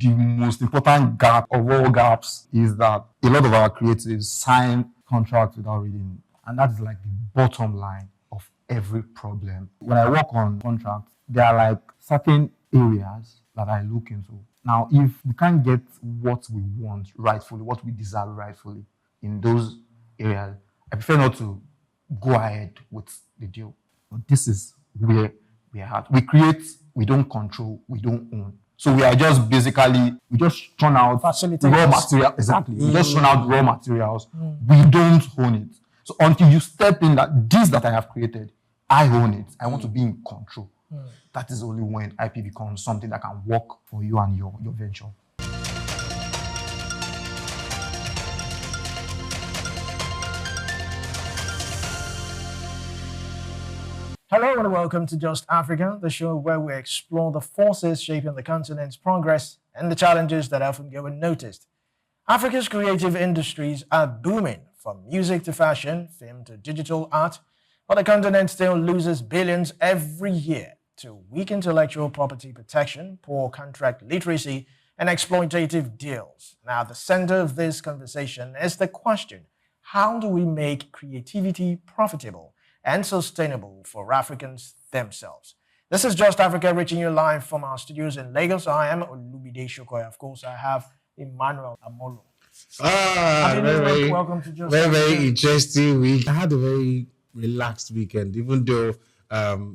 the most important gap of all gaps is that a lot of our creatives sign contracts without reading. And that is like the bottom line of every problem. When I work on contracts, there are like certain areas that I look into. Now, if we can't get what we want rightfully, what we deserve rightfully in those areas, I prefer not to go ahead with the deal. But this is where we are at. We create, we don't control, we don't own. So we are just basically, we just churn out raw material. Exactly. We just churn out raw materials. We don't own it. So until you step in that this that I have created, I own it. I want to be in control. That is only when IP becomes something that can work for you and your venture. Hello and welcome to Just Africa, the show where we explore the forces shaping the continent's progress and the challenges that often go unnoticed. Africa's creative industries are booming, from music to fashion, film to digital art, but the continent still loses billions every year to weak intellectual property protection, poor contract literacy, and exploitative deals. Now, the center of this conversation is the question: how do we make creativity profitable and sustainable for Africans themselves? This is Just Africa, reaching you live from our studios in Lagos. I am Olumide Shokoya. Of course, I have Emmanuel Amolo. Welcome to Just Africa. Very interesting week. I had a very relaxed weekend, even though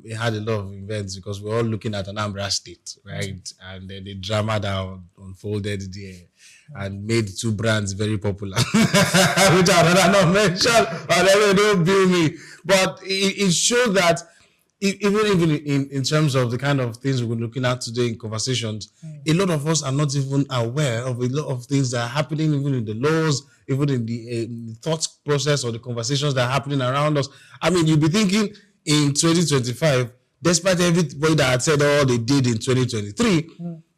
it had a lot of events because we're all looking at Anambra State, right? And then the drama that unfolded there and made two brands very popular, which I'd rather not mention, or don't bill me. But it showed that even in terms of the kind of things we're looking at today in conversations, a lot of us are not even aware of a lot of things that are happening, even in the laws, even in the thought process or the conversations that are happening around us. I mean, you'll be thinking in 2025, despite everybody that had said all they did in 2023,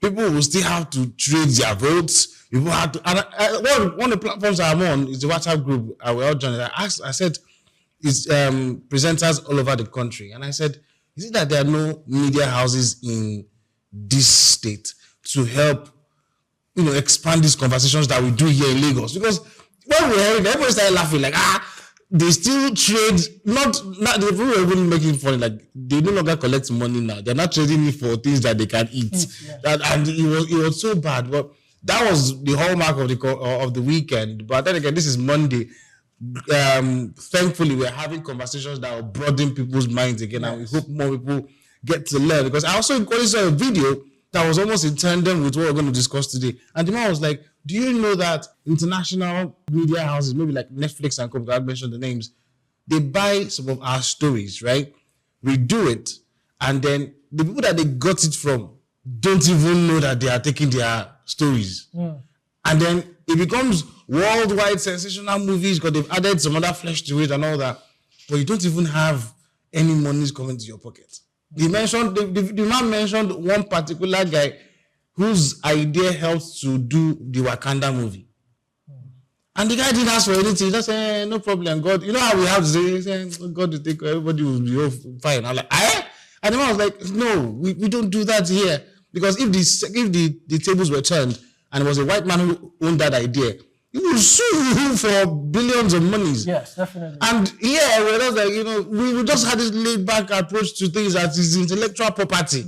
people will still have to trade their votes. People have to. And one of the platforms I'm on is the WhatsApp group. We all joined. I said, it's presenters all over the country. And I said, is it that there are no media houses in this state to help, expand these conversations that we do here in Lagos? Because when we heard it, everybody started laughing like, they still trade, not the people were even making fun, like they no longer collect money now. They're not trading it for things that they can eat. And it was so bad. But that was the hallmark of the weekend. But then again, this is Monday. Thankfully, we're having conversations that will broaden people's minds again, and we hope more people get to learn. Because I also saw a video that was almost in tandem with what we're going to discuss today, and the man was like, do you know that international media houses, maybe like Netflix and company, I mentioned the names, they buy some of our stories, right? We do it, and then the people that they got it from don't even know that they are taking their stories. And then it becomes worldwide sensational movies because they've added some other flesh to it and all that. But you don't even have any monies coming to your pocket. The man mentioned one particular guy whose idea helped to do the Wakanda movie. And the guy didn't ask for anything. He just said, no problem, God. You know how we have to say, God will take everybody will be fine. I'm like, And the man was like, no, we don't do that here. Because if the tables were turned and it was a white man who owned that idea, he will sue you for billions of monies. Yes, definitely. And yeah, we're just like, we just had this laid back approach to things that is intellectual property.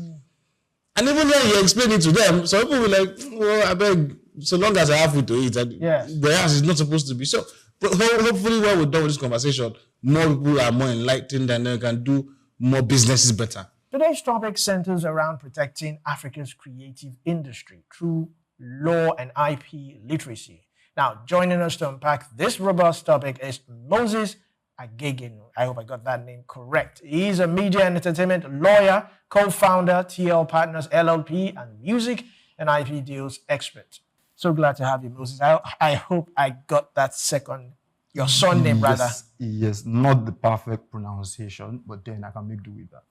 And even when you explain it to them, some people will like, well, I beg, so long as I have food to eat, whereas it's not supposed to be. So hopefully when we're done with this conversation, more people are more enlightened and they can do more businesses better. Today's topic centers around protecting Africa's creative industry through law and IP literacy. Now, joining us to unpack this robust topic is Moses Agegenu. I hope I got that name correct. He is a media and entertainment lawyer, co-founder, TL Partners LLP, and music and IP deals expert. So glad to have you, Moses. I hope I got that your surname rather. Yes, not the perfect pronunciation, but then I can make do with that.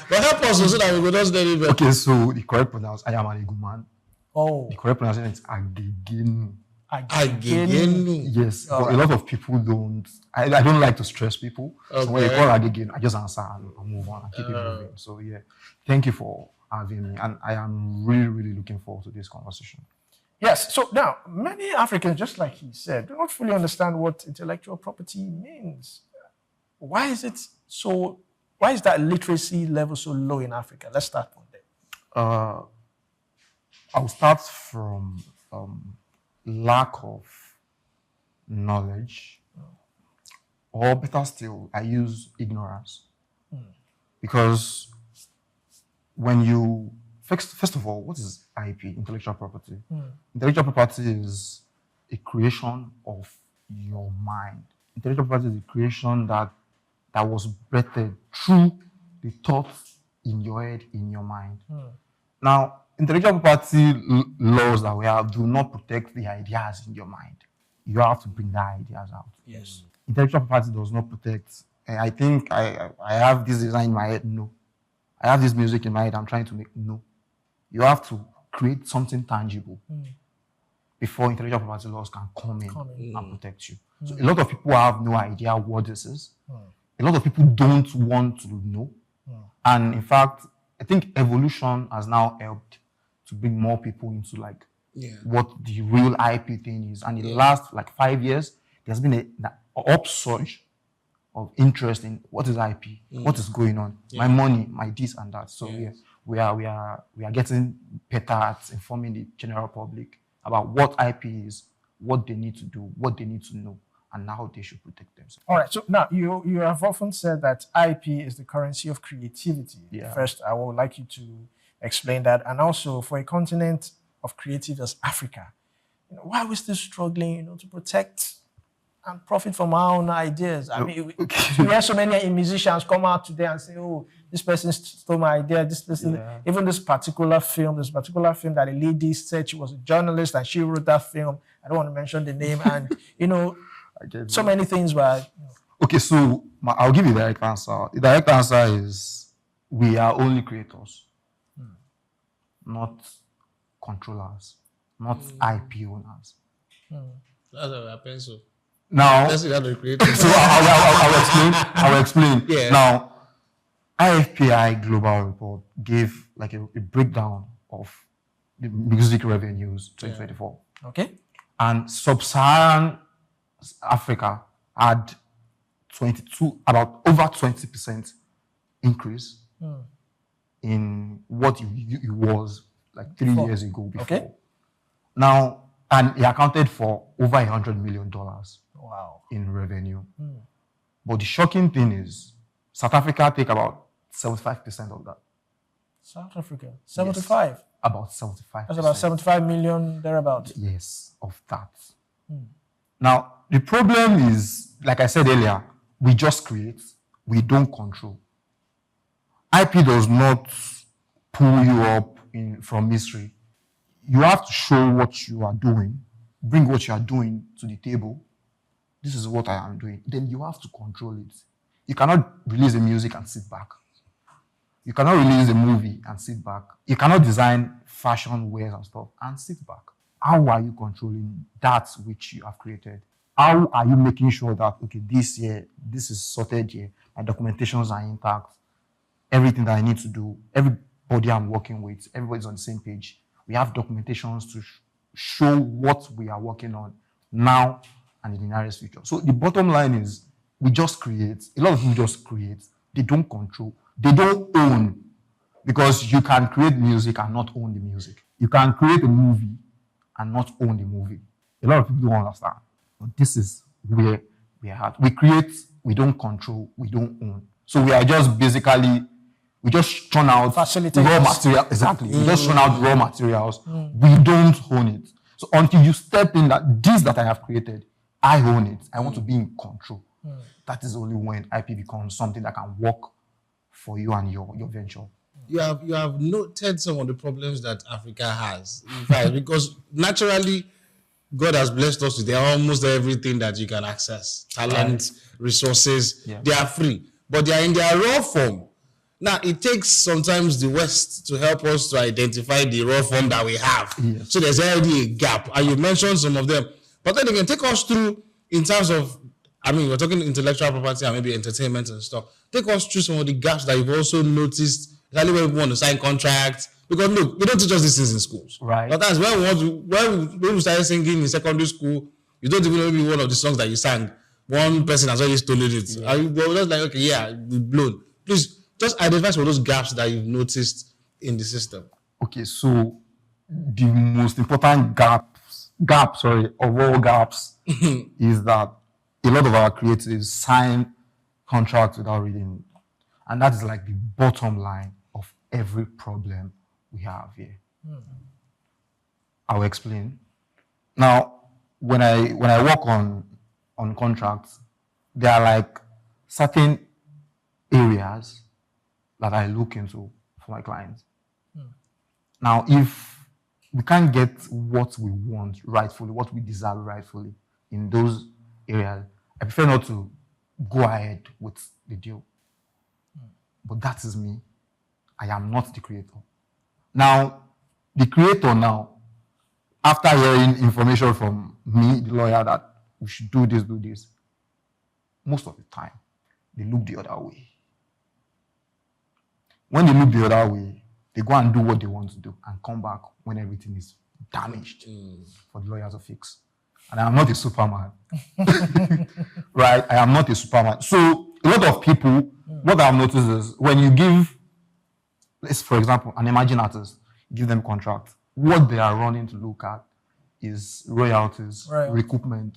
But help us so that we will just deliver. Okay, so the correct pronunciation, I am an Eguman. Oh. The correct pronunciation is Agegenu. Agegenu. Yes, but a lot of people don't. I don't like to stress people. Okay. So when you call Agegenu, I just answer and move on and keep it moving. So yeah, thank you for having me. And I am really, really looking forward to this conversation. Yes. So now, many Africans, just like he said, do not fully understand what intellectual property means. Why is that literacy level so low in Africa? Let's start from there. I'll start from lack of knowledge, or better still, I use ignorance. Because when you, first of all, what is IP, intellectual property? Intellectual property is a creation of your mind. Intellectual property is a creation that was birthed through the thoughts in your head, in your mind. Now, intellectual property laws that we have do not protect the ideas in your mind. You have to bring the ideas out. Yes. Intellectual property does not protect. I think I have this design in my head. No. I have this music in my head. I'm trying to make. No. You have to create something tangible before intellectual property laws can come in and protect you. So a lot of people have no idea what this is. A lot of people don't want to know. And in fact, I think evolution has now helped to bring more people into like what the real IP thing is. And in the last like 5 years, there's been an upsurge of interest in what is IP, what is going on, my money, my this and that. So we are getting better at informing the general public about what IP is, what they need to do, what they need to know, and how they should protect themselves. All right. So now you have often said that IP is the currency of creativity. Yeah. First, I would like you to explain that, and also for a continent of creatives as Africa, why are we still struggling, to protect and profit from our own ideas? I mean, we hear so many musicians come out today and say, "Oh, this person stole my idea. This person." Even this particular film that a lady said she was a journalist and she wrote that film. I don't want to mention the name, and so many things were. Okay, so I'll give you the direct answer. The direct answer is we are only creators, not controllers, not IP owners. That's what happens. So now, that's the other creator. so I will explain. Yeah. Now, IFPI Global Report gave like a breakdown of the music revenues 2024. Okay. And sub-Saharan Africa had about over 20% increase in what it was like 3 years ago before. Okay. Now, and it accounted for over $100 million Wow. in revenue. But the shocking thing is, South Africa take about 75% of that. South Africa, 75. Yes, about 75. That's about 75 million thereabouts. Yes, of that. Now, the problem is, like I said earlier, we just create, we don't control. IP does not pull you up from mystery. You have to show what you are doing, bring what you are doing to the table. This is what I am doing. Then you have to control it. You cannot release the music and sit back. You cannot release a movie and sit back. You cannot design fashion wears and stuff and sit back. How are you controlling that which you have created? How are you making sure that, okay, this year, this is sorted here, my documentations are intact, everything that I need to do, everybody I'm working with, everybody's on the same page. We have documentations to show what we are working on now and in the nearest future. So the bottom line is, we just create. A lot of people just create. They don't control. They don't own. Because you can create music and not own the music. You can create a movie and not own the movie. A lot of people don't understand. But this is where we are at. We create, we don't control, we don't own. So we are just basically, we just churn out raw material. Exactly. We just churn out raw materials. We don't own it. So until you step in that this that I have created, I own it. I want to be in control. That is only when IP becomes something that can work for you and your venture. You have noted some of the problems that Africa has, in fact, because naturally God has blessed us with almost everything that you can access. Talent, resources, they are free, but they are in their raw form. Now, it takes sometimes the West to help us to identify the raw form that we have. Yes. So there's already a gap, and you mentioned some of them. But then again, take us through in terms of, we're talking intellectual property and maybe entertainment and stuff. Take us through some of the gaps that you've also noticed Especially when we want to sign contracts. Because look, they don't teach us these things in schools. Right. Sometimes when we started singing in secondary school, you don't even know maybe one of the songs that you sang. One person has already stolen it. Yeah. And we're just like, okay, yeah, we've blown. Please just identify some of those gaps that you've noticed in the system. Okay, so the most important of all gaps is that a lot of our creatives sign contracts without reading. And that is like the bottom line of every problem we have here. I'll explain. Now, when I work on contracts, there are like certain areas that I look into for my clients. Now, if we can't get what we want rightfully, what we deserve rightfully in those areas, I prefer not to go ahead with the deal. But that is me. I am not the creator. Now, the creator now, after hearing information from me, the lawyer, that we should do this, most of the time, they look the other way. When they look the other way, they go and do what they want to do and come back when everything is damaged for the lawyer to fix. And I am not a Superman. Right? I am not a Superman. So a lot of people, what I've noticed is when you give, let's, for example, an emerging artist, give them a contract, what they are running to look at is royalties, recoupment.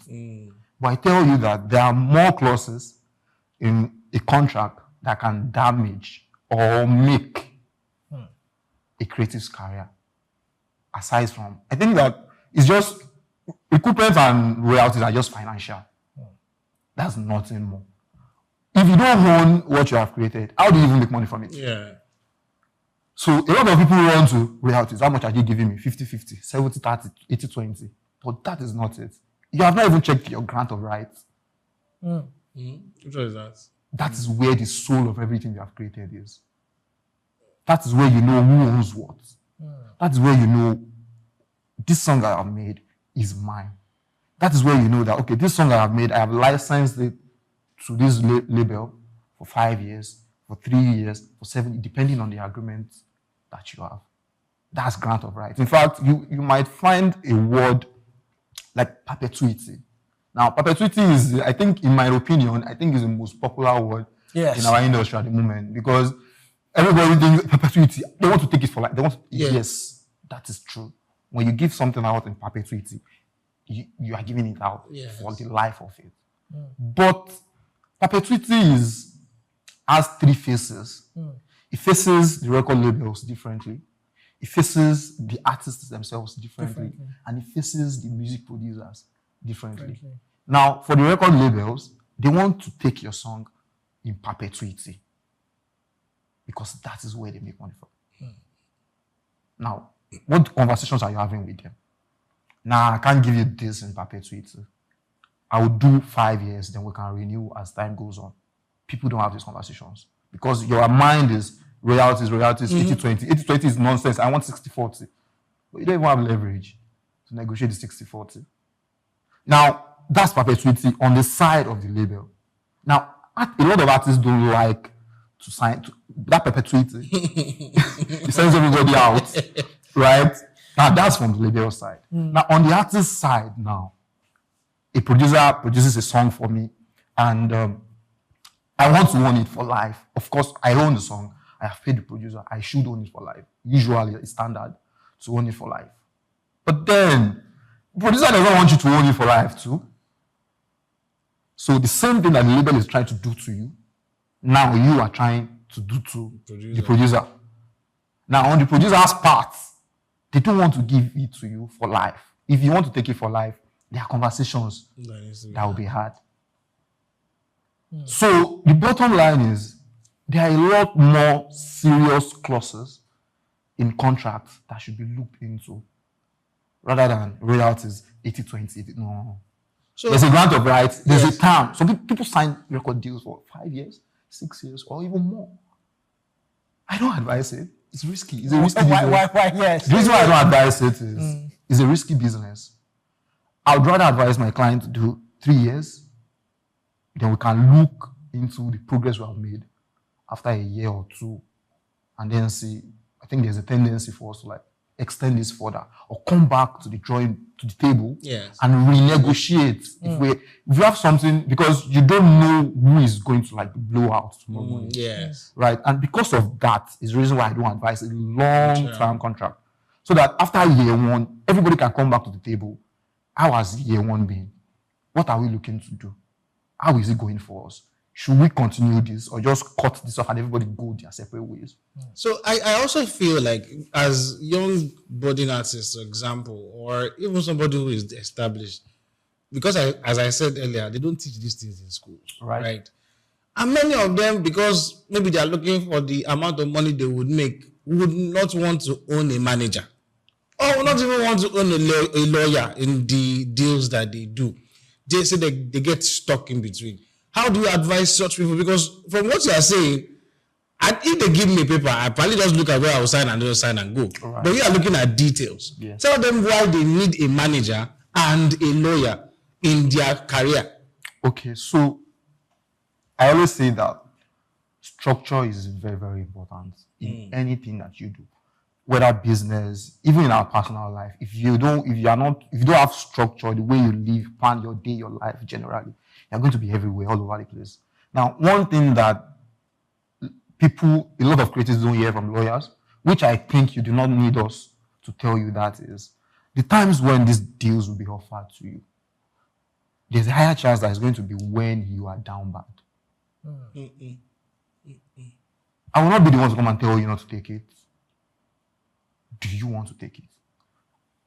But I tell you that there are more clauses in a contract that can damage or make a creative's career. Aside from, I think that it's just recoupment and royalties are just financial. That's nothing more. If you don't own what you have created, how do you even make money from it? Yeah. So a lot of people run to royalties. How much are you giving me? 50-50, 70-30, 80-20. But that is not it. You have not even checked your grant of rights. Which one is that? That is where the soul of everything you have created is. That is where you know who owns what. That is where you know this song I have made is mine. That is where you know that, okay, this song I have made, I have licensed it to this label for 5 years, for 3 years, for 7, depending on the agreement that you have. That's grant of rights. In fact, you might find a word like perpetuity. Now, perpetuity is, I think, in my opinion, is the most popular word in our industry at the moment, because everybody thinks perpetuity, they want to take it for life. Yes, that is true. When you give something out in perpetuity, you are giving it out for the life of it. But perpetuity has 3 phases. It faces the record labels differently. It faces the artists themselves differently. And it faces the music producers differently. Now, for the record labels, they want to take your song in perpetuity because that is where they make money from. Now, what conversations are you having with them? Now, I can't give you this in perpetuity. I will do 5 years, then we can renew as time goes on. People don't have these conversations because your mind is royalties, 80-20. 80-20 is nonsense. I want 60-40. But you don't even have leverage to negotiate the 60-40. Now, that's perpetuity on the side of the label. Now, a lot of artists don't like to sign to that perpetuity. It sends everybody out, right? Now, that's from the label side. Now, on the artist side now, a producer produces a song for me, and I want to own it for life. Of course, I own the song. I have paid the producer. I should own it for life. Usually, it's standard to own it for life. But then, the producer doesn't want you to own it for life too. So the same thing that the label is trying to do to you, now you are trying to do to the producer. Now, on the producer's part, they don't want to give it to you for life. If you want to take it for life, there are conversations that will be had. So the bottom line is there are a lot more serious clauses in contracts that should be looked into rather than royalties 80-20. No. So there's a grant of rights, there's a term. Some people sign record deals for 5 years, 6 years, or even more. I don't advise it. It's risky. It's a risky business. Why? Yes. The reason why I don't advise it is it's a risky business. I would rather advise my client to do 3 years, then we can look into the progress we have made after a year or two and then see, I think there's a tendency for us to like extend this further or come back to the table Yes. and renegotiate. If you have something, because you don't know who is going to like blow out tomorrow morning. Yes. Right. And because of that is the reason why I don't advise a long-term contract. So that after year one, everybody can come back to the table. How has year one been? What are we looking to do? How is it going for us? Should we continue this or just cut this off and everybody go their separate ways? So I also feel like as young budding artists, for example, or even somebody who is established, because as I said earlier, they don't teach these things in schools, right? And many of them, because maybe they are looking for the amount of money they would make, would not want to own a manager or would not even want to own a lawyer in the deals that they do. They say they get stuck in between. How do you advise such people? Because from what you are saying, and if they give me a paper, I probably just look at where I will sign and just sign and go. Right. But you are looking at details. Yes. Tell them why they need a manager and a lawyer in their career. Okay, so I always say that structure is very, very important in anything that you do, whether business, even in our personal life. If you don't have structure, the way you live, plan your day, your life generally, you're going to be everywhere, all over the place. Now, one thing that a lot of creators don't hear from lawyers, which I think you do not need us to tell you that, is the times when these deals will be offered to you. There's a higher chance that it's going to be when you are down bad. I will not be the one to come and tell you not to take it. Do you want to take it?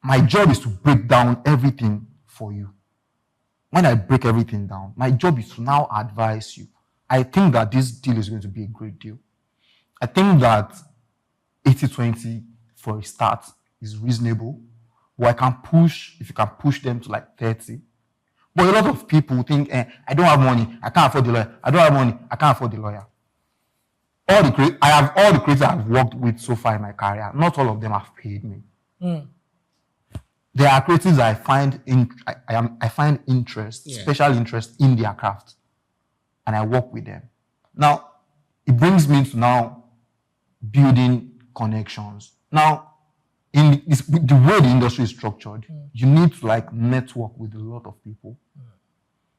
My job is to break down everything for you. When I break everything down, my job is to now advise you. I think that this deal is going to be a great deal. I think that 80-20 for a start is reasonable. Or if you can push them to like 30. But a lot of people think, I don't have money, I can't afford the lawyer. I don't have money, I can't afford the lawyer. I have all the creators I've worked with so far in my career. Not all of them have paid me. There are creators I find special interest in their craft, and I work with them. Now, it brings me to now building connections. Now, in the way the industry is structured, you need to like network with a lot of people.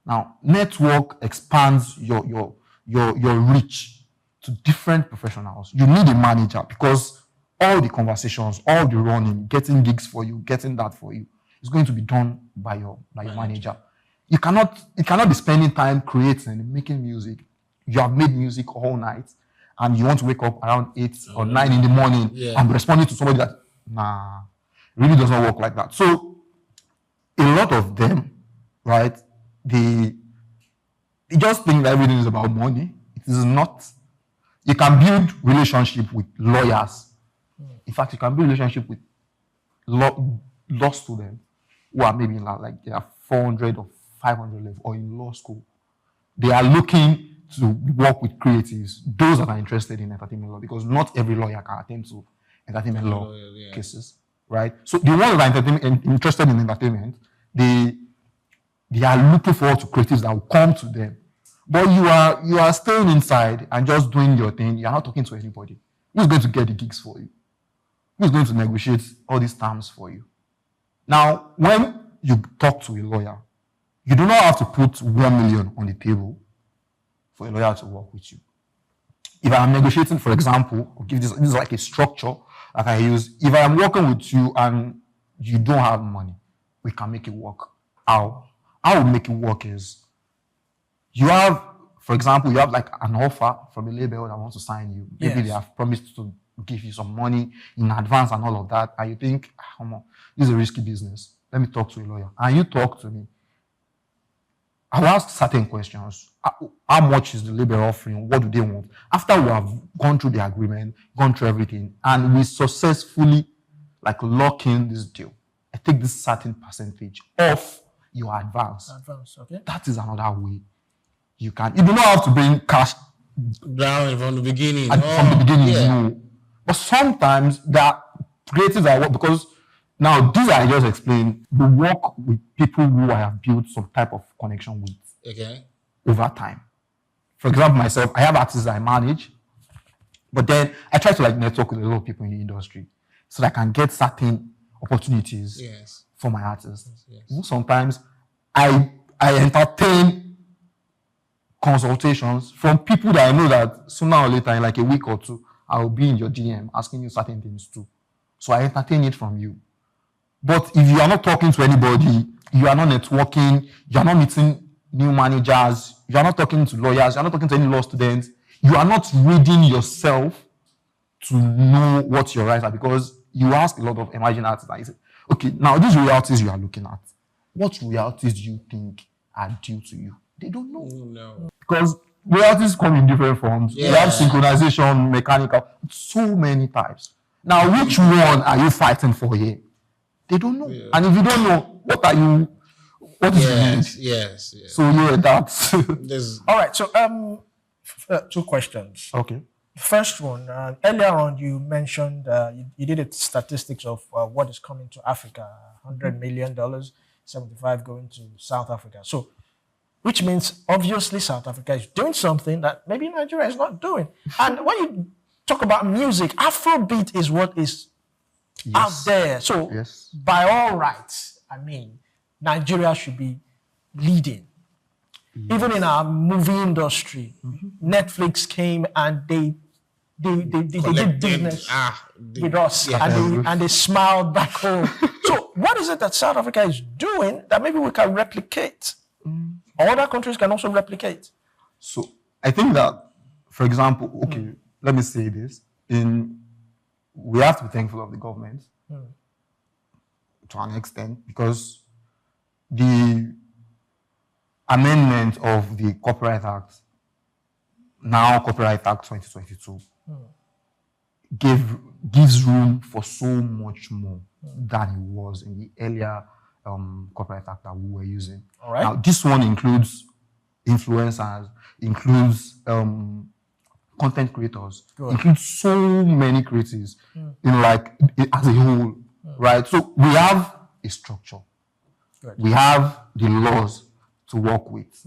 Now, network expands your reach to different professionals. You need a manager because all the conversations, all the running, getting gigs for you, getting that for you, is going to be done by your manager. You cannot be spending time creating, making music. You have made music all night, and you want to wake up around 8 or 9 in the morning and be responding to somebody that, it really doesn't work like that. So, a lot of them, right, they just think that everything is about money. It is not. You can build relationship with lawyers. In fact, you can build relationship with law students who are maybe in like they are 400 or 500 level or in law school. They are looking to work with creatives, those that are interested in entertainment law, because not every lawyer can attend to entertainment law cases, right? So the ones that are interested in entertainment, they are looking forward to creatives that will come to them. But you are staying inside and just doing your thing. You are not talking to anybody. Who's going to get the gigs for you? Who's going to negotiate all these terms for you? Now, when you talk to a lawyer, you do not have to put 1 million on the table for a lawyer to work with you. If I am negotiating, for example, I'll give this is like a structure that I use. If I am working with you and you don't have money, we can make it work. How we make it work is you have, for example, you have like an offer from a label that wants to sign you. Maybe they have promised to give you some money in advance and all of that. And you think, this is a risky business. Let me talk to a lawyer. And you talk to me. I'll ask certain questions. How much is the label offering? What do they want? After we have gone through the agreement, gone through everything, and we successfully like lock in this deal, I take this certain percentage off your advance. Okay. That is another way you can. You do not have to bring cash down from the beginning. No. But sometimes there are creatives I work because now these I just explained. We work with people who I have built some type of connection with over time. For example, myself, I have artists I manage. But then I try to like network with a lot of people in the industry so that I can get certain opportunities Yes. for my artists. Yes. You know, sometimes I entertain consultations from people that I know that sooner or later, in like a week or two, I will be in your DM asking you certain things too. So I entertain it from you. But if you are not talking to anybody, you are not networking, you are not meeting new managers, you are not talking to lawyers, you are not talking to any law students, you are not reading yourself to know what your rights are, because you ask a lot of emerging artists and you say, okay, now these royalties you are looking at, what royalties do you think are due to you? They don't know. No. Because royalties come in different forms. Yeah. We have synchronization, mechanical, so many types. Now, which one are you fighting for here? They don't know. Yeah. And if you don't know, what is the need? Yes. So yeah, that's There's All right. So, two questions. okay. First one, earlier on you mentioned you did a statistics of what is coming to Africa, $100 million, 75 going to South Africa. So, which means obviously South Africa is doing something that maybe Nigeria is not doing. And when you talk about music, Afrobeat is what is out there. So, Yes. by all rights, I mean, Nigeria should be leading. Even in our movie industry, Netflix came and they did business with us, and they smiled back home. So what is it that South Africa is doing that maybe we can replicate? Or other countries can also replicate? So I think that, for example, okay, let me say this. We have to be thankful of the government to an extent, because the amendment of the Copyright Act, now Copyright Act 2022, gives room for so much more than it was in the earlier Copyright Act that we were using. All right. Now, this one includes influencers, includes content creators, includes so many creatives as a whole, right? So we have a structure. We have the laws to work with.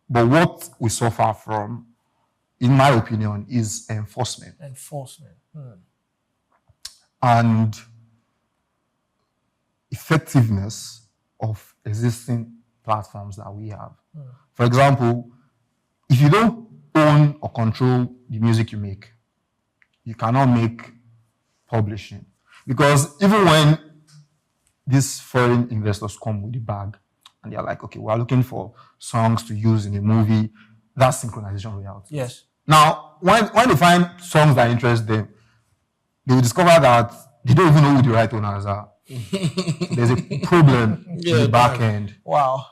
But what we suffer from, in my opinion, is enforcement. And effectiveness of existing platforms that we have. For example, if you don't own or control the music you make, you cannot make publishing. Because even when these foreign investors come with the bag and they're like, okay, we're looking for songs to use in a movie, that's synchronization royalties. Yes. Now, when they find songs that interest them, they will discover that they don't even know who the right owners are. There's a problem in the back end. Wow.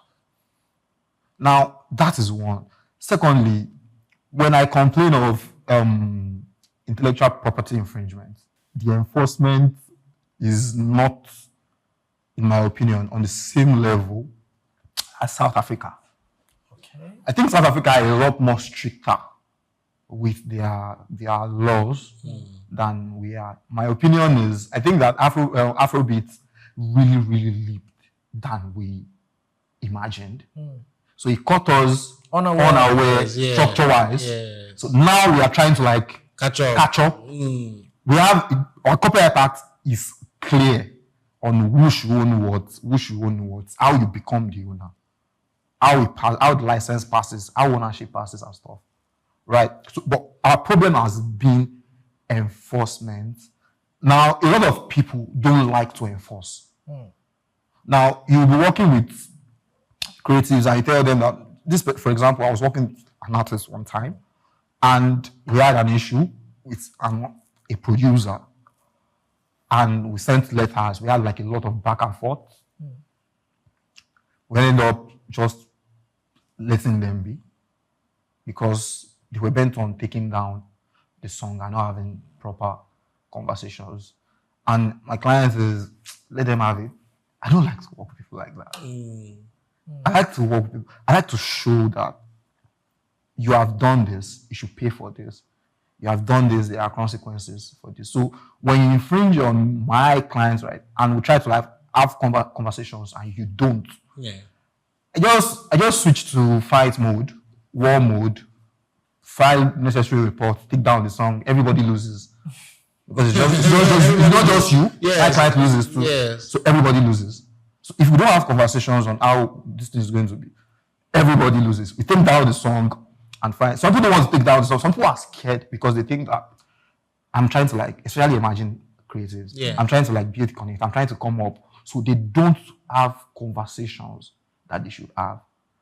Now, that is one. Secondly, when I complain of intellectual property infringement, the enforcement is not, in my opinion, on the same level as South Africa. Okay. I think South Africa is a lot more stricter with their laws than we are. My opinion is, I think that Afrobeat really, really leaped than we imagined. So it caught us unawares, structure-wise. Yes. So now we are trying to catch up. We have our Copyright Act is clear on who should own what, how you become the owner, how the license passes, how ownership passes and stuff. Right. So, but our problem has been enforcement. Now, a lot of people don't like to enforce. Now, you'll be working with creatives and you tell them that this, for example, I was working with an artist one time and we had an issue with a producer and we sent letters. We had a lot of back and forth. We ended up just letting them be because they were bent on taking down the song and not having proper conversations. And my client is, let them have it. I don't like to work with people like that. I like to work with people. I like to show that you have done this, you should pay for this. You have done this, there are consequences for this. So when you infringe on my client's right, and we try to have conversations and you don't, I just switch to fight mode, war mode, file necessary reports, take down the song, everybody loses. Because it's not just you, Yes. my client loses too. Yes. So everybody loses. So if we don't have conversations on how this thing is going to be, everybody loses. We take down the song and find. Some people don't want to take down the song. Some people are scared because they think that I'm trying to like, especially imagine creatives. Yeah. I'm trying to like build connect. I'm trying to come up. So they don't have conversations that they should have.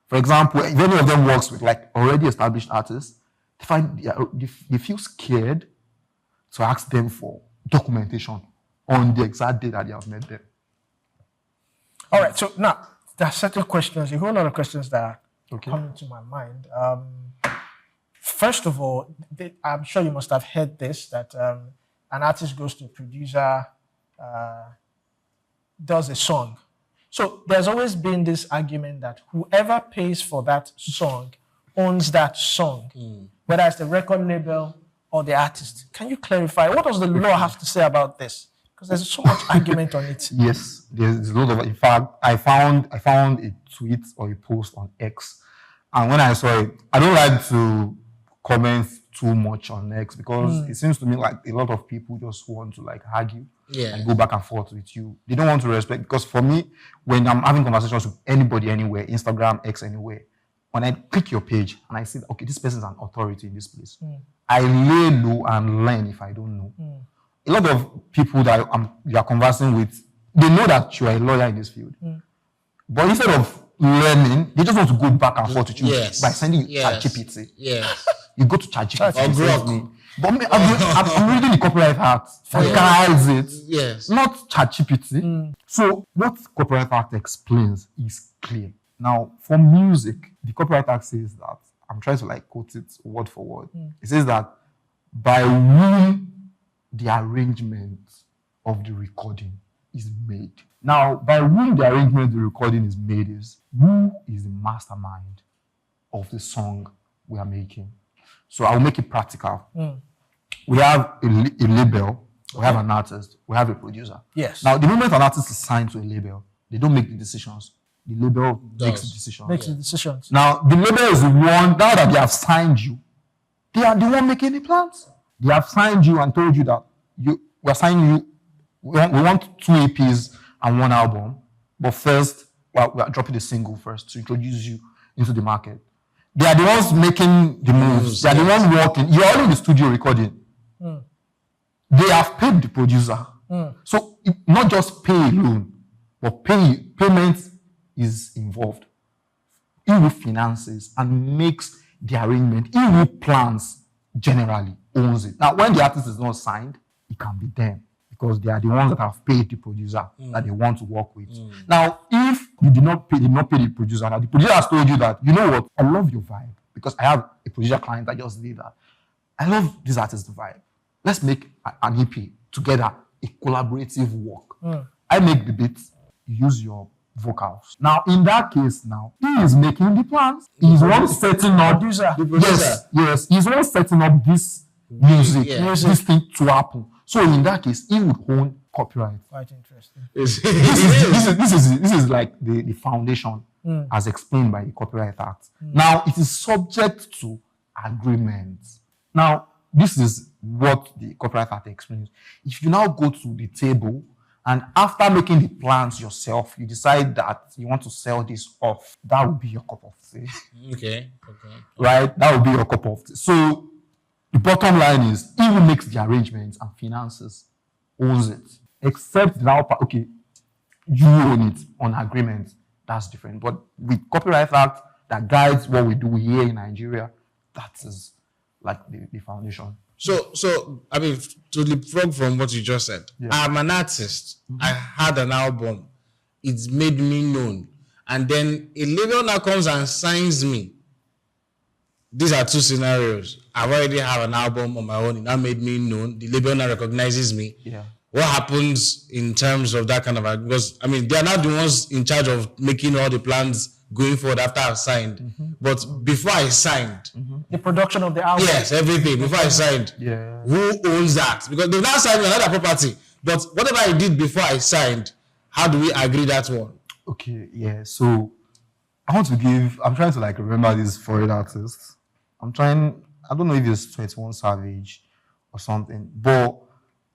For example, if any of them works with like already established artists, they feel scared to ask them for documentation on the exact day that they have met them. All right, so now there are certain questions, a whole lot of questions that are Okay. coming to my mind. First of all, I'm sure you must have heard this, that an artist goes to a producer, does a song. So there's always been this argument that whoever pays for that song owns that song, whether it's the record label or the artist. Can you clarify? What does the law have to say about this? Because there's so much argument on it. Yes, there's a lot of. In fact, I found a tweet or a post on X, and when I saw it, I don't like to comment too much on X because it seems to me like a lot of people just want to like argue and go back and forth with you. They don't want to respect, because for me, when I'm having conversations with anybody anywhere, Instagram, X, anywhere, when I click your page and I see, okay, this person's an authority in this place, I lay low and learn if I don't know. A lot of people that you are conversing with, they know that you are a lawyer in this field. But instead of learning, they just want to go back and forth with you by sending you ChatGPT. Yes. You go to ChatGPT. Or Grok. But I'm reading the Copyright Act. Organize it. Yes. Not ChatGPT. So what Copyright Act explains is clear. Now, for music, the Copyright Act says that, I'm trying to like quote it word for word. It says that by whom the arrangement of the recording is made. Now, by whom the arrangement of the recording is made is who is the mastermind of the song we are making. So I'll make it practical. We have a label, we have an artist, we have a producer. Yes. Now, the moment an artist is signed to a label, they don't make the decisions. The label makes the decisions. Makes the decisions. Now, the label is the one, now that they have signed you, they are the one making the plans. They have signed you and told you that we're signing you, we want 2 EPs and 1 album, but first, we are dropping the single first to introduce you into the market. They are the ones making the moves. They are the ones working. You're already in the studio recording. They have paid the producer. So not just pay alone, but payment is involved. He who finances and makes the arrangement, he who plans generally owns it. Now, when the artist is not signed, it can be them, because they are the ones that have paid the producer that they want to work with. Now, if you did not pay the producer, and the producer has told you that, you know what, I love your vibe, because I have a producer client that just did that. I love this artist's vibe. Let's make an EP together, a collaborative work. I make the beats, you use your vocals. Now, in that case, now he is making the plans. He's one setting up. Yes. He's one setting up this music, this thing to happen. So in that case, he would own copyright. Quite interesting. This is like the foundation as explained by the Copyright Act. Now, it is subject to agreements. Now, this is what the Copyright Act explains. If you now go to the table and after making the plans yourself, you decide that you want to sell this off, that will be your cup of tea. Okay. Right? That will be your cup of tea. So the bottom line is, he who makes the arrangements and finances owns it. Except now, okay, you own it on agreement. That's different. But with Copyright Act that guides what we do here in Nigeria, that is like the foundation. So I mean, to leapfrog from what you just said, I'm an artist. I had an album. It's made me known. And then a label now comes and signs me. These are 2 scenarios. I already have an album on my own. It now made me known. The label now recognizes me. Yeah. What happens in terms of that kind of... Because, I mean, they are not the ones in charge of making all the plans going forward after I've signed. But before I signed... The production of the album. Yes, everything. Before I signed. Yeah. Who owns that? Because they've now signed me another property. But whatever I did before I signed, how do we agree that one? Okay, yeah. So I'm trying to like remember these foreign artists. I don't know if it's 21 Savage or something, but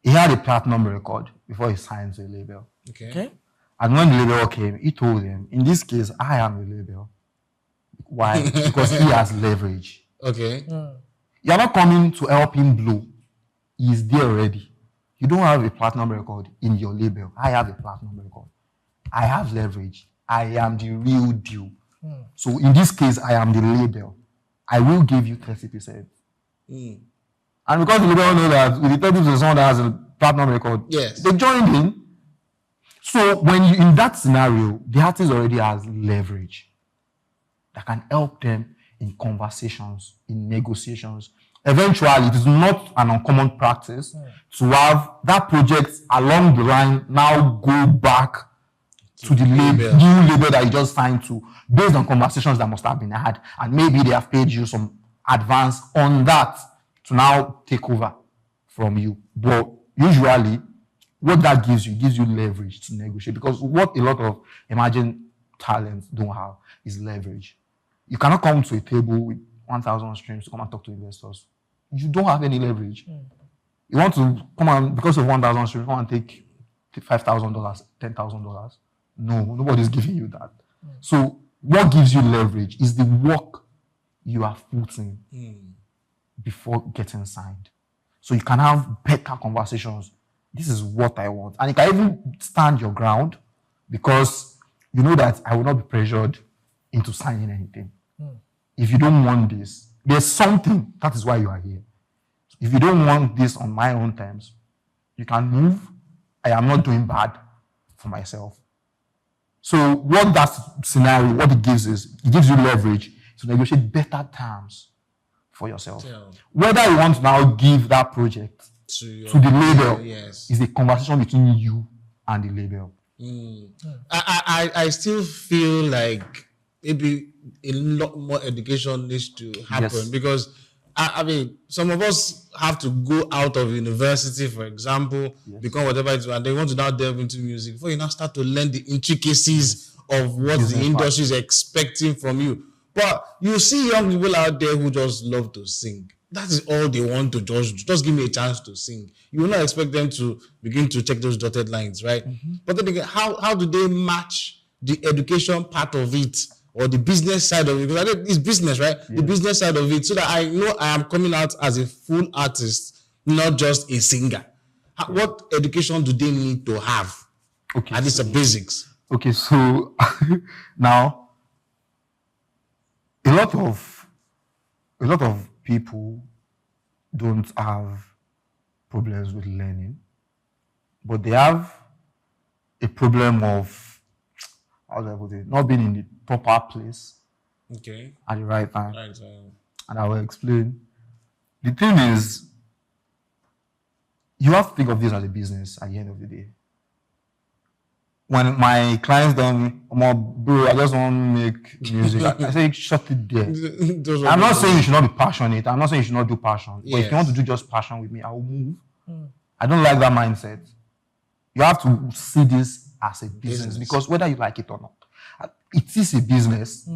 he had a platinum record before he signed to a label. Okay. And when the label came, he told him, in this case, I am the label. Why? Because he has leverage. Okay. You're not coming to help him blow. He's there already. You don't have a platinum record in your label. I have a platinum record. I have leverage. I am the real deal. So in this case, I am the label. I will give you 30%. And because the label know that with the 30% someone that has a platinum record, Yes. they joined in. So when you in that scenario, the artist already has leverage that can help them in conversations, in negotiations. Eventually, it is not an uncommon practice to have that project along the line now go back to the new label that you just signed to, based on conversations that must have been had, and maybe they have paid you some advance on that to now take over from you. But usually, what that gives you leverage to negotiate, because what a lot of emerging talents don't have is leverage. You cannot come to a table with 1,000 streams to come and talk to investors. You don't have any leverage. You want to come and, because of 1,000 streams, come and take $5,000, $10,000. No, nobody's giving you that. So what gives you leverage is the work you have put in before getting signed. So you can have better conversations. This is what I want. And you can even stand your ground because you know that I will not be pressured into signing anything. If you don't want this, there's something. That is why you are here. If you don't want this on my own terms, you can move. I am not doing bad for myself. So what that scenario, what it gives is, it gives you leverage to negotiate better terms for yourself. Yeah. Whether you want to now give that project to the label is a conversation between you and the label. I still feel like maybe a lot more education needs to happen because I mean, some of us have to go out of university, for example, become whatever it is, and they want to now delve into music before you now start to learn the intricacies of what the industry is expecting from you. But you see young people out there who just love to sing. That is all they want to just give me a chance to sing. You will not expect them to begin to check those dotted lines, right? But then again, how do they match the education part of it or the business side of it? Because I think it's business, right? The business side of it, so that I know I am coming out as a full artist, not just a singer. What education do they need to have? Okay, at least the basics. Okay, so now a lot of people don't have problems with learning, but they have a problem of, how do I put it, not being in the proper place at the right time. And I will explain. The thing is, you have to think of this as a business at the end of the day. When my clients don't, bro, I just want to make music, I say, shut it there. I'm not saying you should not be passionate. I'm not saying you should not do passion. But if you want to do just passion with me, I will move. I don't like that mindset. You have to see this as a business because whether you like it or not, it is a business.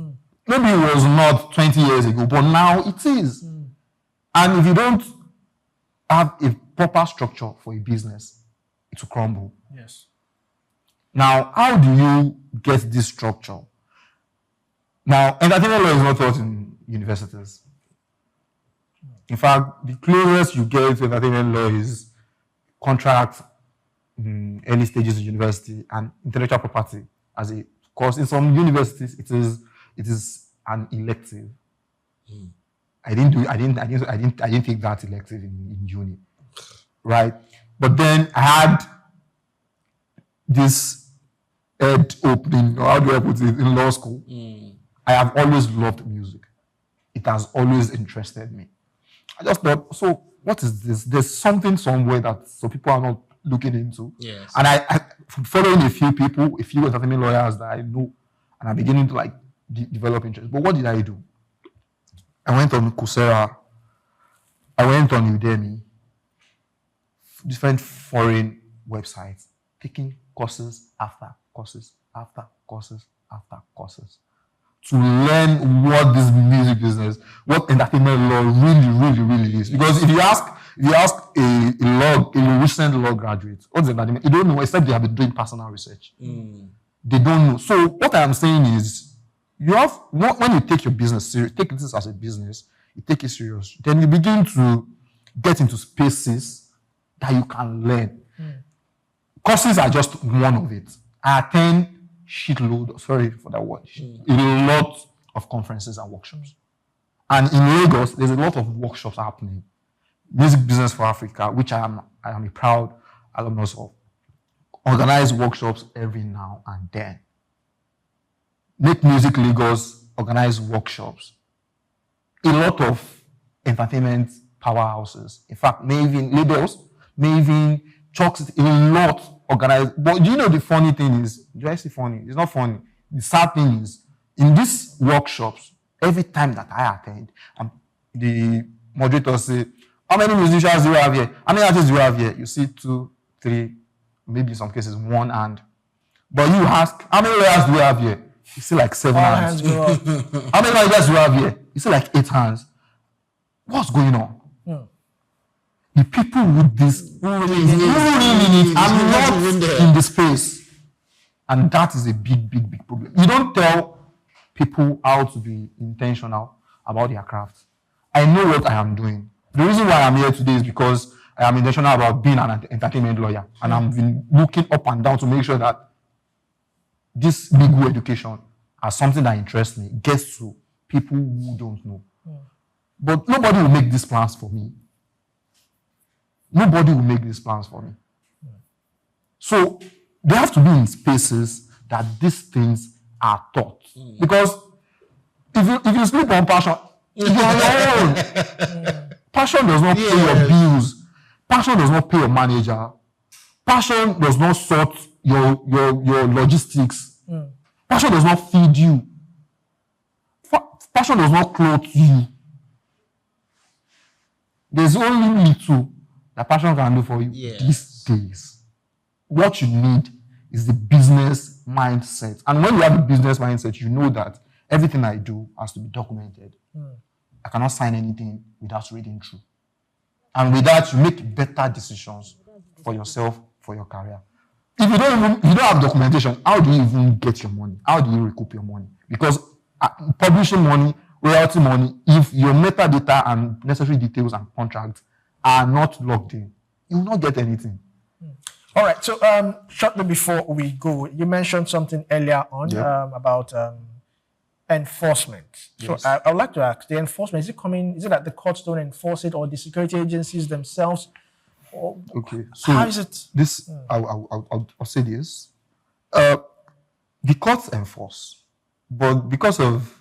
Maybe it was not 20 years ago, but now it is. And if you don't have a proper structure for a business, it will crumble. Yes. Now, how do you get this structure? Now, entertainment law is not taught in universities. In fact, the closest you get to entertainment law is contract, early stages of university, and intellectual property as a course. In some universities, it is an elective. I didn't take that elective in uni, right? But then I had this head opening, or how do I put it, in law school. I have always loved music. It has always interested me. I just thought, so what is this? There's something somewhere that some people are not looking into. Yes. And I following a few people, a few entertainment lawyers that I know, and I'm beginning to develop interest. But what did I do? I went on Coursera. I went on Udemy, different foreign websites, taking courses after courses after courses after courses to learn what this music business, what entertainment law really is. Because if you ask a recent law graduate, what's entertainment? You don't know, except they have been doing personal research. They don't know. So what I am saying is, when you take your business serious, take this as a business, you take it serious, then you begin to get into spaces that you can learn. Courses are just one of it. I attend sorry for that word, a lot of conferences and workshops. And in Lagos, there's a lot of workshops happening. Music Business for Africa, which I am a proud alumnus of, organize workshops every now and then. Make Music Lagos organize workshops. A lot of entertainment powerhouses. In fact, may even labels, may even chalks, a lot organized. But do you know the funny thing is, do I say funny? It's not funny. The sad thing is, in these workshops, every time that I attend, the moderators say, how many musicians do you have here? How many artists do you have here? You see 2, 3, maybe in some cases 1 hand. But you ask, how many lawyers do you have here? You see like 7 hands. How many managers do you have here? You see like 8 hands. What's going on? The people with this who really need it are not in the space. And that is a big problem. You don't tell people how to be intentional about their craft. I know what I am doing. The reason why I'm here today is because I am intentional about being an entertainment lawyer. And I've been looking up and down to make sure that this legal education, as something that interests me, gets to people who don't know. But nobody will make these plans for me. Nobody will make these plans for me. So they have to be in spaces that these things are taught. Because if you sleep on passion, you are alone. Passion does not pay your bills. Passion does not pay your manager. Passion does not sort your logistics. Passion does not feed you. Passion does not clothe you. There's only little that passion can do for you these days. What you need is the business mindset. And when you have the business mindset, you know that everything I do has to be documented. I cannot sign anything without reading through. And with that, you make better decisions for yourself, for your career. If you don't have documentation, how do you even get your money? How do you recoup your money? Because publishing money, royalty money, if your metadata and necessary details and contracts are not logged in, you will not get anything. All right. So shortly before we go, you mentioned something earlier on about enforcement. Yes. So I would like to ask, the enforcement, is it that the courts don't enforce it, or the security agencies themselves? Or Okay. So how is it? This, I'll say this. The courts enforce, but because of,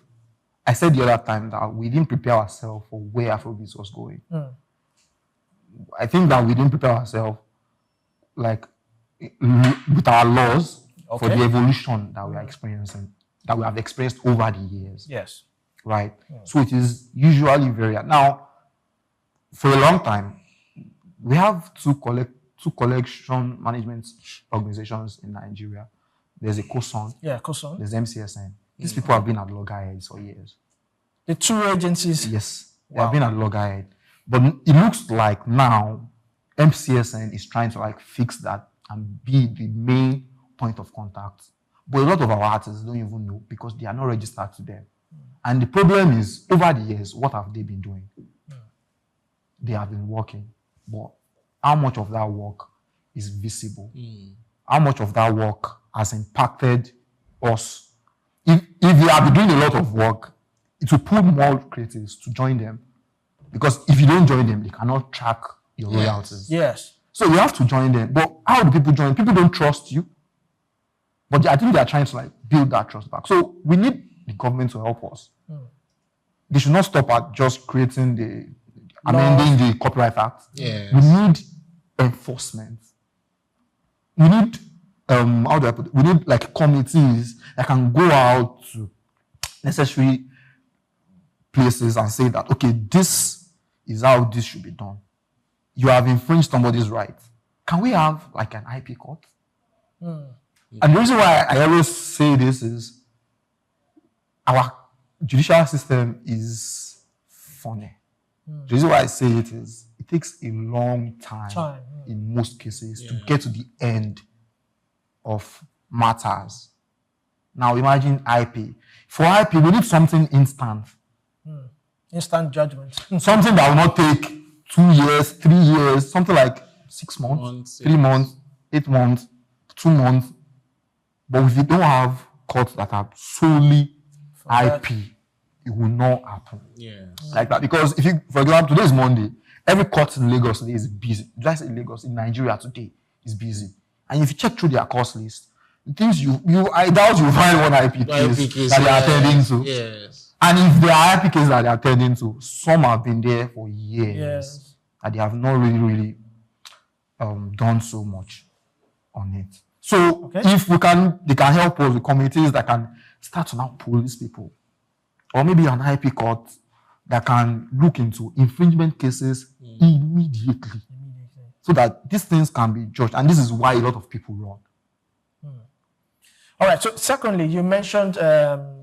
I said the other time that we didn't prepare ourselves for where Afrobeats was going. I think that we didn't prepare ourselves like with our laws for the evolution that we are experiencing, that we have experienced over the years. Yes. Right? So it is usually very... Now, for a long time, we have two collection management organizations in Nigeria. There's a COSON. Yeah, COSON. There's MCSN. These people have been at loggerheads for years. The two agencies? Yes. They have been at loggerhead. But it looks like now MCSN is trying to like fix that and be the main point of contact. But a lot of our artists don't even know because they are not registered to them. And the problem is, over the years, what have they been doing? They have been working. But how much of that work is visible? How much of that work has impacted us? If they have been doing a lot of work, it will pull more creatives to join them. Because if you don't join them, they cannot track your royalties. Yes. So you have to join them. But how do people join? People don't trust you. But I think they're trying to like build that trust back. So we need the government to help us. They should not stop at just creating amending the Copyright Act. Yes. We need enforcement. We need how do I put it? We need like committees that can go out to necessary places and say that, okay, this is how this should be done. You have infringed somebody's right. Can we have like an IP court? And the reason why I always say this is our judicial system is funny. The reason why I say it is it takes a long time in most cases to get to the end of matters. Now imagine IP. For IP, we need something instant. Instant judgment. Something that will not take 2 years, 3 years, something like 6 months, 3 months, 8 months, 2 months. But if you don't have courts that are solely IP, it will not happen. Like that. Because if you, for example, today is Monday, every court in Lagos today is busy. Just in Lagos, in Nigeria today is busy. And if you check through their course list, the things I doubt you find one IP case that they are attending to. Yes. And if there are IP cases that they are attending to, some have been there for years. And they have not really done so much on it. So if they can help us with committees that can start to now police people. Or maybe an IP court that can look into infringement cases immediately. So that these things can be judged. And this is why a lot of people run. All right. So secondly, you mentioned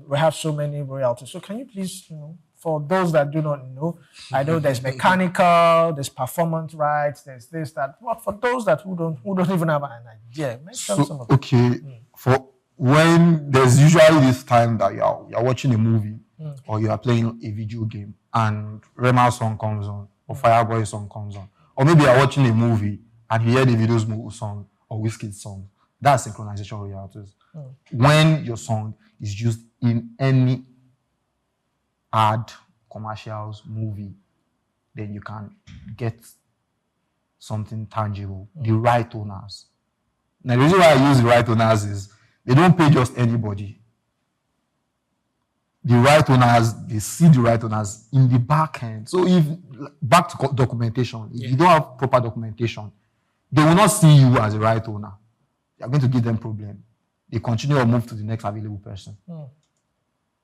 we have so many royalties. So can you please, for those that do not know, I know there's mechanical, there's performance rights, there's this, that. But for those that who don't even have an idea, mention some of them. Okay. For when there's usually this time that you're watching a movie or you are playing a video game and Rema song comes on or Fireboy song comes on, or maybe you're watching a movie and you hear the video's song or Wizkid song. That's synchronization royalties. When your song is used in any ad, commercials, movie, then you can get something tangible. The right owners. Now, the reason why I use the right owners is they don't pay just anybody. The right owners, they see the right owners in the back end. So back to documentation, if you don't have proper documentation, they will not see you as a right owner. You're going to give them problem. They continue or move to the next available person.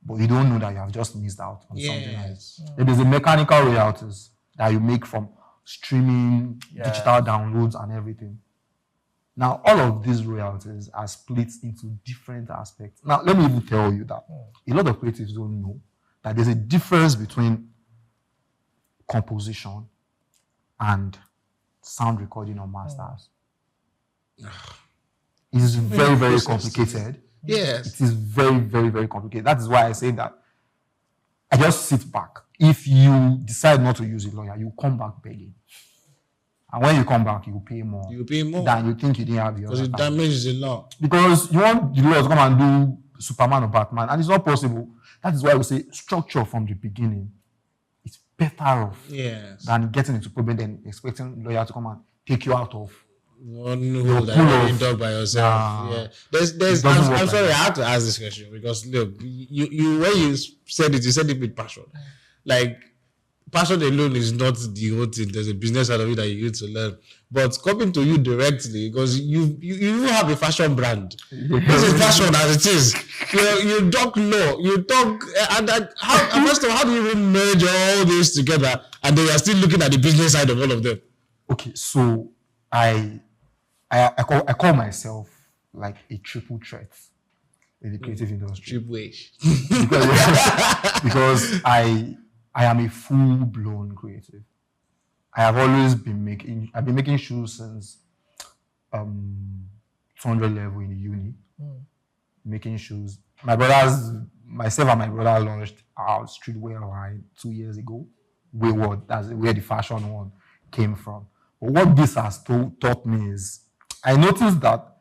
But you don't know that you have just missed out on something else. There is the mechanical royalties that you make from streaming, digital downloads and everything. Now, all of these royalties are split into different aspects. Now, let me even tell you that a lot of creatives don't know that there's a difference between composition and sound recording or masters. It is very, very complicated. Yes. It is very, very, very complicated. That is why I say that I just sit back. If you decide not to use a lawyer, you come back begging. And when you come back, you will pay more. You pay more than you think you didn't have. Because it damages a lot. Because you want the lawyer to come and do Superman or Batman, and it's not possible. That is why we say structure from the beginning. It's better off than getting into problem than expecting lawyer to come and take you out of one hole that you're dug by yourself. I'm sorry, I have to ask this question because look, you when you said it with passion. Like passion alone is not the whole thing. There's a business side of it that you need to learn. But coming to you directly, because you have a fashion brand. This is fashion as it is. You talk law, you talk, first of all, how do you even merge all this together and then you are still looking at the business side of all of them? Okay, so I call myself like a triple threat in the creative industry. Triple H. because I am a full-blown creative. I have always been making shoes since 200 level in the uni. Making shoes. Myself and my brother launched our streetwear line 2 years ago. Wayward, that's where the fashion one came from. But what this has taught me is, I noticed that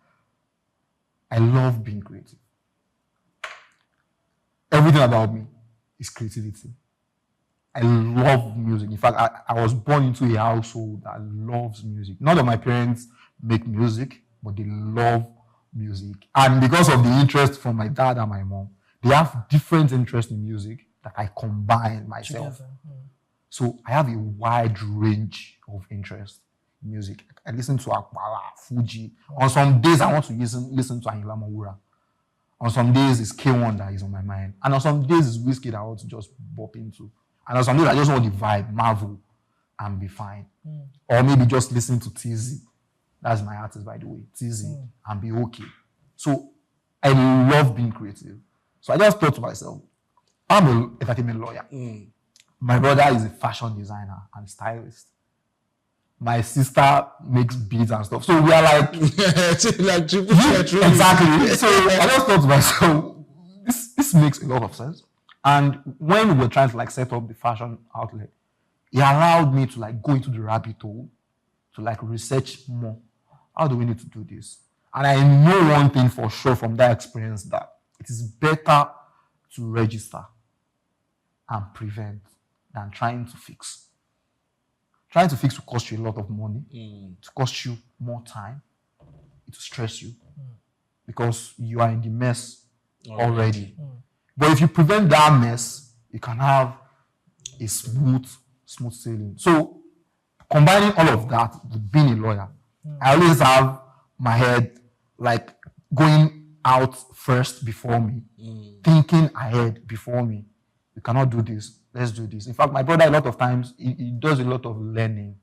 I love being creative. Everything about me is creativity. I love music. In fact, I was born into a household that loves music. None of my parents make music, but they love music. And because of the interest from my dad and my mom, they have different interests in music that I combine myself. So I have a wide range of interests in music. I listen to Akbala, Fuji. On some days, I want to listen to Ayinla Omowura. On some days, it's K1 that is on my mind. And on some days, it's Wizkid that I want to just bop into. And on some days, I just want the vibe, marvel, and be fine. Or maybe just listen to TZ. That's my artist, by the way. TZ, and be okay. So I love being creative. So I just thought to myself, I'm an entertainment lawyer. My brother is a fashion designer and stylist. My sister makes beads and stuff. So we are like, like triple exactly. So I just thought to myself, this makes a lot of sense. And when we were trying to like set up the fashion outlet, it allowed me to like go into the rabbit hole to like research more. How do we need to do this? And I know one thing for sure from that experience, that it is better to register and prevent than trying to fix. Trying to fix will cost you a lot of money, to cost you more time, it will stress you because you are in the mess already. But if you prevent that mess, you can have a smooth sailing. So combining all of that with being a lawyer, I always have my head like going out first before me, thinking ahead before me. You cannot do this. Let's do this. In fact, my brother, a lot of times, he does a lot of learning.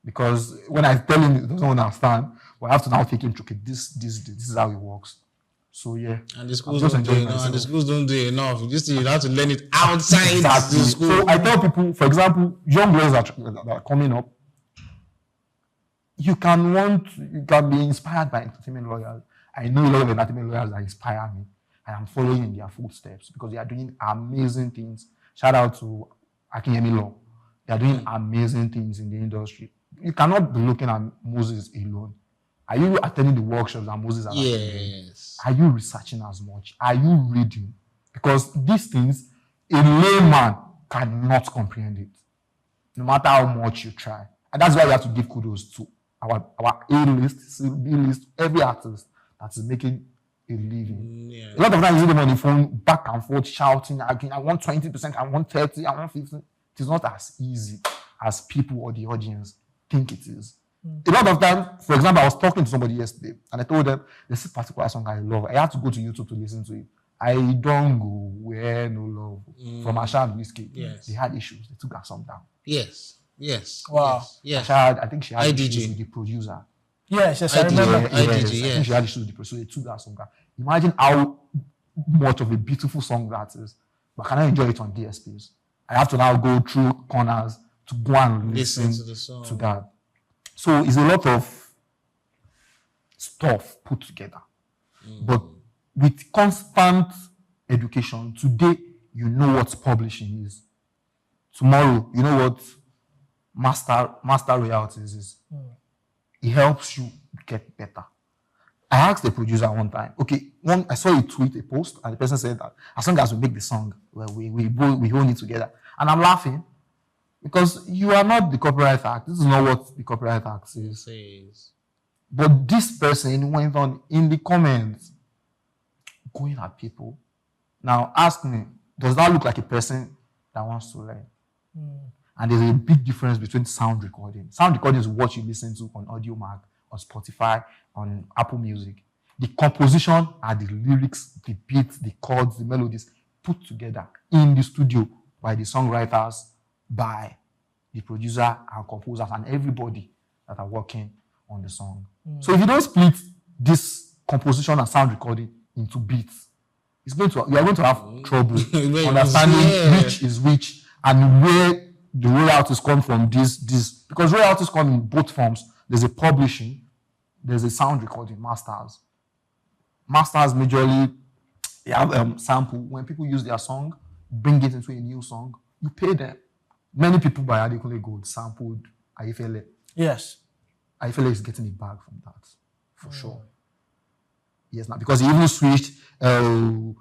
Because when I tell him he doesn't understand, we have to now take him to, okay, this is how it works. So yeah. And the schools don't do enough. And the schools don't do enough. You have to learn it outside exactly. the school. So I tell people, for example, young lawyers that are coming up, you can be inspired by entertainment lawyers. I know a lot of entertainment lawyers that inspire me, and I'm following in their footsteps because they are doing amazing things. Shout out to Agegenu Law. They are doing amazing things in the industry. You cannot be looking at Moses alone. Are you attending the workshops that Moses has attended? Yes. Are you researching as much? Are you reading? Because these things, a layman cannot comprehend it, no matter how much you try. And that's why we have to give kudos to our A-list, B-list, every artist that is making a living. Yeah. A lot of times you see them on the phone, back and forth, shouting, I want 20%, I want 30%, I want 50%. It is not as easy as people or the audience think it is. A lot of times, for example, I was talking to somebody yesterday, and I told them, there's a particular song I love. I had to go to YouTube to listen to it. I don't go where no love. From Asha and Whiskey. Yes. They had issues. They took that song down. Yes. Wow. Yes. Asha, I think she had IDG. issues with the producer. Yes, I IDG. remember. Yes, IDG, I think she had issues with the producer. So they took that song down. Imagine how much of a beautiful song that is. But can I enjoy it on DSPs? I have to now go through corners to go and listen to the song. to that. So it's a lot of stuff put together. But with constant education, today you know what publishing is. Tomorrow, you know what master royalties is. It helps you get better. I asked the producer one time, okay, I saw you tweet a post, and the person said that as long as we make the song, well, we own it together. And I'm laughing because you are not the Copyright Act. This is not what the Copyright Act says. But this person went on in the comments going at people. Now ask me, does that look like a person that wants to learn? And there's a big difference between sound recording. Sound recording is what you listen to on Audio Mac, on Spotify, on Apple Music. The composition are the lyrics, the beats, the chords, the melodies put together in the studio by the songwriters, by the producer and composers and everybody that are working on the song. So if you don't split this composition and sound recording into beats, you are going to have trouble understanding which is which and where the royalties come from. This because royalties come in both forms. There's a publishing, there's a sound recording, masters. Masters majorly they have sample. When people use their song, bring it into a new song, you pay them. Many people by Adekunle Gold sampled Ayefele. Yes. Ayefele is getting a bag from that, for sure. Yes, now because he even switched. Many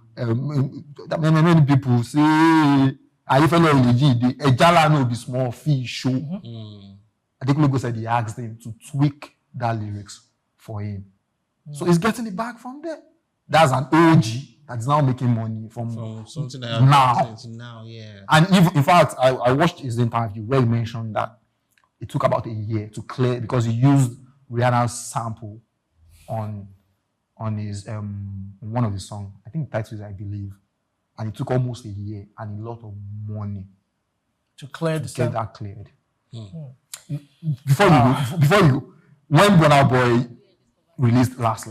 people say Ayefele Oleji, the Ejala no be small fish show. Adekunle Gold said he asked him to tweak that lyrics for him. So he's getting it back from there. That's an OG that's now making money from something that now, yeah. And in fact, I watched his interview where he mentioned that it took about a year to clear because he used Rihanna's sample on his one of his songs. I think the title is I Believe. And it took almost a year and a lot of money to clear the get that cleared. Before you go, when Burna Boy released Last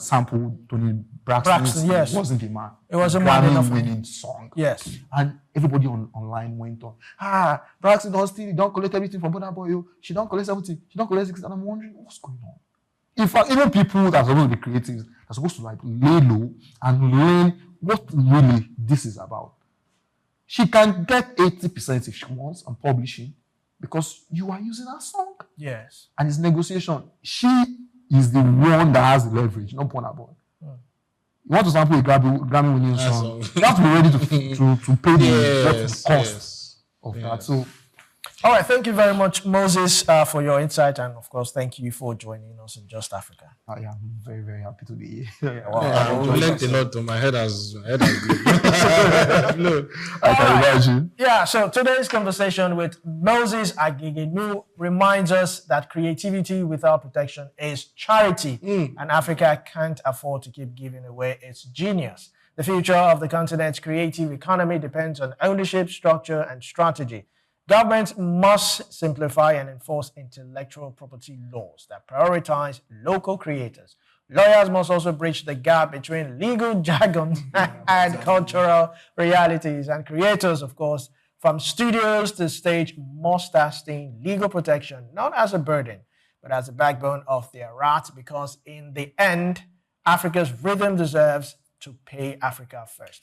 sample Tony Braxton, yes. wasn't the man. It was a man enough. Grammy-winning song. Yes. And everybody online went on. Braxton don't steal. Don't collect everything from Burna Boy. She don't collect 70. She don't collect 60. And I'm wondering what's going on. In fact, even people that are supposed to be creatives are supposed to like lay low and learn what really this is about. She can get 80% if she wants and publishing because you are using her song. Yes. And it's negotiation. She is the one that has the leverage, not Burna Boy. You want to sample a Grammy-winning song, you have to be ready to pay the cost of that. So, all right, thank you very much, Moses, for your insight, and of course, thank you for joining us in Just Africa. I am very, very happy to be here. I learned a lot. My head has I can imagine. Yeah, so today's conversation with Moses Agegenu reminds us that creativity without protection is charity, and Africa can't afford to keep giving away its genius. The future of the continent's creative economy depends on ownership, structure, and strategy. Governments must simplify and enforce intellectual property laws that prioritize local creators. Lawyers must also bridge the gap between legal jargon and cultural realities. And creators, of course, from studios to stage, must start seeing legal protection not as a burden, but as a backbone of their art, because in the end, Africa's rhythm deserves to pay Africa first.